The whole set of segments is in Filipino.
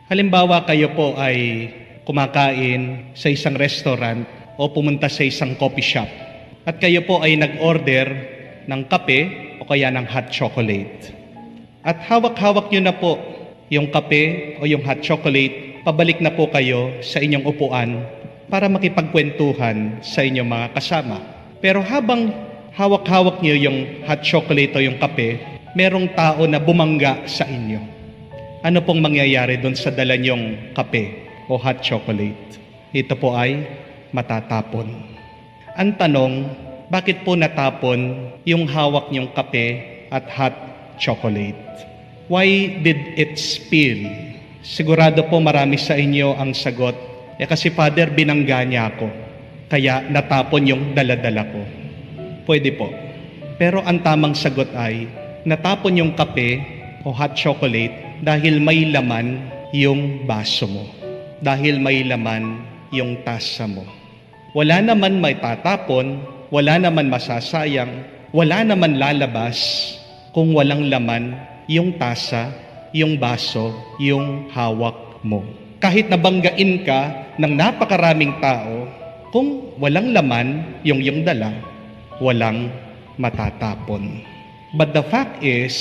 Halimbawa, kayo po ay kumakain sa isang restaurant o pumunta sa isang coffee shop at kayo po ay nag-order ng kape o kaya ng hot chocolate. At hawak-hawak nyo na po yung kape o yung hot chocolate, pabalik na po kayo sa inyong upuan para makipagkwentuhan sa inyong mga kasama. Pero habang hawak-hawak nyo yung hot chocolate o yung kape, merong tao na bumangga sa inyo. Ano pong mangyayari doon sa dala nyong kape o hot chocolate? Ito po ay matatapon. Ang tanong, bakit po natapon yung hawak nyong kape at hot chocolate? Why did it spill? Sigurado po marami sa inyo ang sagot, kasi Father, binangga niya ako, kaya natapon yung dala-dala ko. Pwede po. Pero ang tamang sagot ay, natapon yung kape o hot chocolate dahil may laman yung baso mo. Dahil may laman yung tasa mo. Wala naman may tatapon, wala naman masasayang, wala naman lalabas kung walang laman yung tasa, yung baso, yung hawak mo. Kahit nabanggain ka ng napakaraming tao, kung walang laman yung dala, walang matatapon. But the fact is,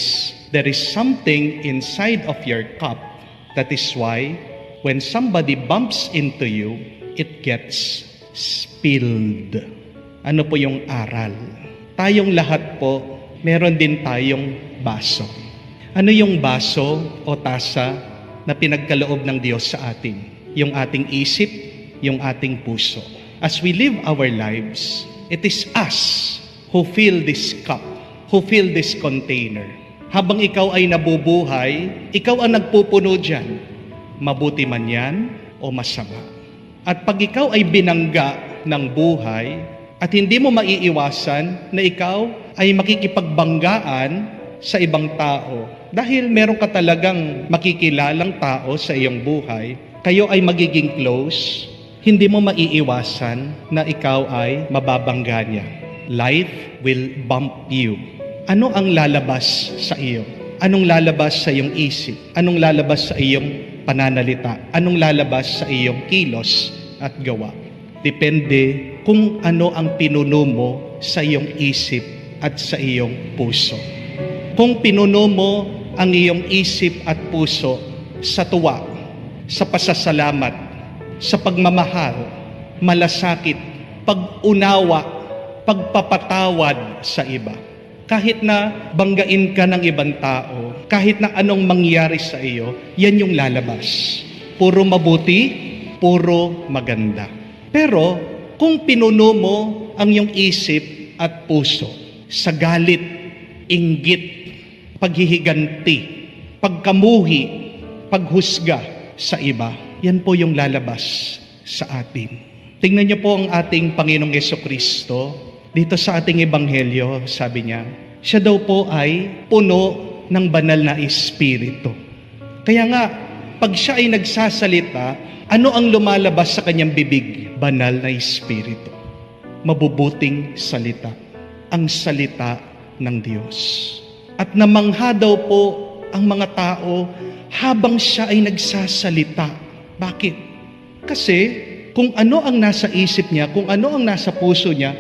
there is something inside of your cup. That is why, when somebody bumps into you, it gets spilled. Ano po yung aral? Tayong lahat po, meron din tayong baso. Ano yung baso o tasa na pinagkaloob ng Diyos sa atin? Yung ating isip, yung ating puso. As we live our lives, it is us who fill this cup, who fill this container. Habang ikaw ay nabubuhay, ikaw ang nagpupuno dyan. Mabuti man yan o masama. At pag ikaw ay binangga ng buhay, at hindi mo maiiwasan na ikaw ay makikipagbanggaan sa ibang tao, dahil meron ka talagang makikilalang tao sa iyong buhay, kayo ay magiging close, hindi mo maiiwasan na ikaw ay mababangga niya. Life will bump you. Ano ang lalabas sa iyo? Anong lalabas sa iyong isip? Anong lalabas sa iyong pananalita? Anong lalabas sa iyong kilos at gawa? Depende kung ano ang pinuno mo sa iyong isip at sa iyong puso. Kung pinuno mo ang iyong isip at puso sa tuwa, sa pasasalamat, sa pagmamahal, malasakit, pag-unawa, pagpapatawad sa iba. Kahit na banggain ka ng ibang tao, kahit na anong mangyari sa iyo, yan yung lalabas. Puro mabuti, puro maganda. Pero kung pinuno mo ang iyong isip at puso sa galit, inggit, paghihiganti, pagkamuhi, paghusga sa iba, yan po yung lalabas sa atin. Tingnan niyo po ang ating Panginoong Jesucristo. Dito sa ating ebanghelyo, sabi niya, siya daw po ay puno ng banal na espiritu. Kaya nga, pag siya ay nagsasalita, ano ang lumalabas sa kanyang bibig? Banal na espiritu. Mabubuting salita. Ang salita ng Diyos. At namangha daw po ang mga tao habang siya ay nagsasalita. Bakit? Kasi kung ano ang nasa isip niya, kung ano ang nasa puso niya,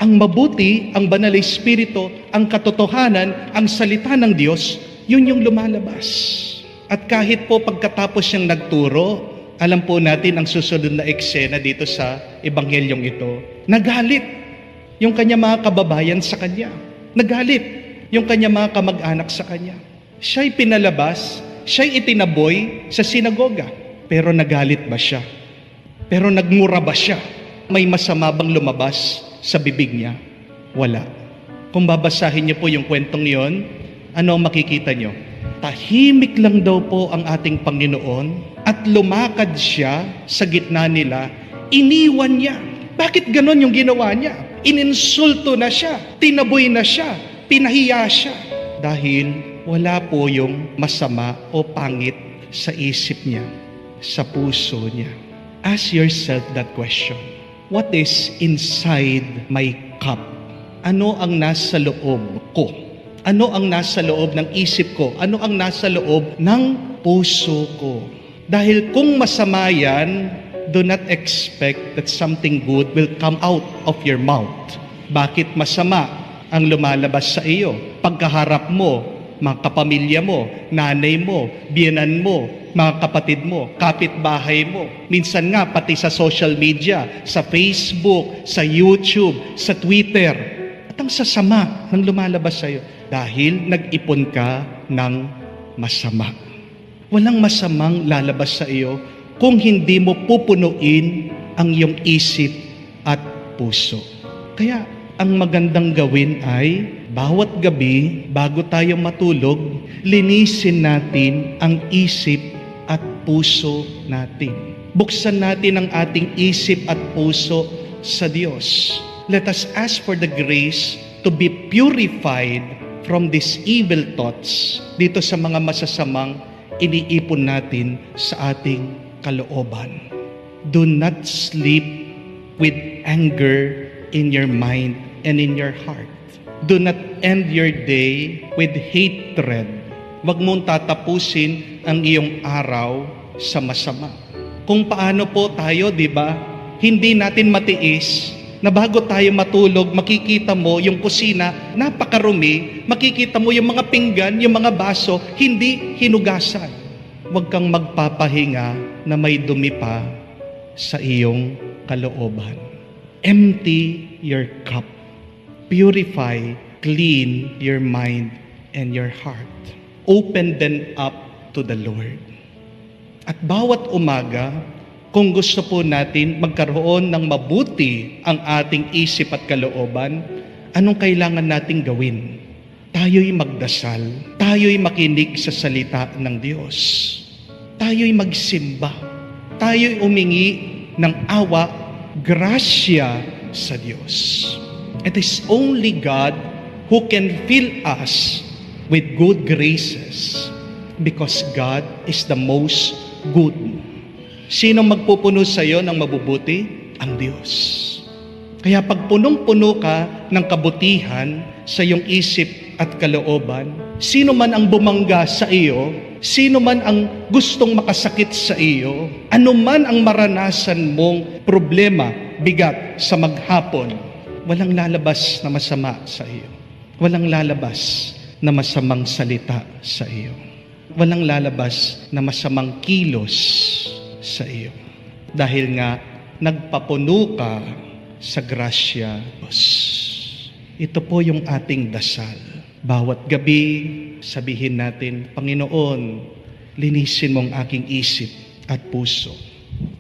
ang mabuti, ang banal na espiritu, ang katotohanan, ang salita ng Diyos, yun yung lumalabas. At kahit po pagkatapos siyang nagturo, alam po natin ang susunod na eksena dito sa ebanghelyong ito, nagalit yung kanya mga kababayan sa kanya. Nagalit yung kanya mga kamag-anak sa kanya. Siya'y pinalabas, siya'y itinaboy sa sinagoga. Pero nagalit ba siya? Pero nagmura ba siya? May masama bang lumabas sa bibig niya? Wala. Kung babasahin niyo po yung kwentong yon, ano ang makikita niyo? Tahimik lang daw po ang ating Panginoon at lumakad siya sa gitna nila, iniwan niya. Bakit ganon yung ginawa niya? Ininsulto na siya, tinaboy na siya, pinahiya siya. Dahil wala po yung masama o pangit sa isip niya, sa puso niya. Ask yourself that question. What is inside my cup? Ano ang nasa loob ko? Ano ang nasa loob ng isip ko? Ano ang nasa loob ng puso ko? Dahil kung masama yan, do not expect that something good will come out of your mouth. Bakit masama ang lumalabas sa iyo? Pagkaharap mo, mga kapamilya mo, nanay mo, biyenan mo, mga kapatid mo, kapitbahay mo. Minsan nga, pati sa social media, sa Facebook, sa YouTube, sa Twitter. At ang sasama ng lumalabas sa iyo dahil nag-ipon ka ng masama. Walang masamang lalabas sa iyo kung hindi mo pupunuin ang iyong isip at puso. Kaya ang magandang gawin ay bawat gabi bago tayo matulog, linisin natin ang isip at puso natin. Buksan natin ang ating isip at puso sa Diyos. Let us ask for the grace to be purified from these evil thoughts dito sa mga masasamang iniipon natin sa ating kalooban. Do not sleep with anger in your mind and in your heart. Do not end your day with hatred. Wag mong tatapusin ang iyong araw sa masama. Kung paano po tayo, di ba, hindi natin matiis na bago tayo matulog, makikita mo yung kusina, napakarumi, makikita mo yung mga pinggan, yung mga baso, hindi hinugasan. Huwag kang magpapahinga na may dumi pa sa iyong kalooban. Empty your cup. Purify, clean your mind and your heart. Open them up to the Lord. At bawat umaga, kung gusto po natin magkaroon ng mabuti ang ating isip at kalooban, anong kailangan nating gawin? Tayo'y magdasal. Tayo'y makinig sa salita ng Diyos. Tayo'y magsimba. Tayo'y umingi ng awa, grasya sa Diyos. It is only God who can fill us with good graces because God is the most good. Sino magpupuno sa iyo ng mabubuti? Ang Diyos. Kaya pag punong-puno ka ng kabutihan sa iyong isip at kalooban, sino man ang bumangga sa iyo, sino man ang gustong makasakit sa iyo, ano man ang maranasan mong problema, bigat sa maghapon, walang lalabas na masama sa iyo. Walang lalabas na masamang salita sa iyo. Walang lalabas na masamang kilos sa iyo. Dahil nga, nagpapuno ka sa grasya Diyos. Ito po yung ating dasal. Bawat gabi, sabihin natin, Panginoon, linisin mo ang aking isip at puso.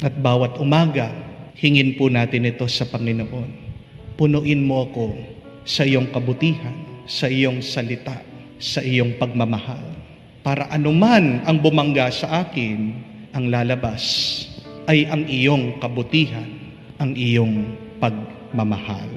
At bawat umaga, hingin po natin ito sa Panginoon. Punuin mo ako sa iyong kabutihan, sa iyong salita, sa iyong pagmamahal. Para anuman ang bumangga sa akin, ang lalabas ay ang iyong kabutihan, ang iyong pagmamahal.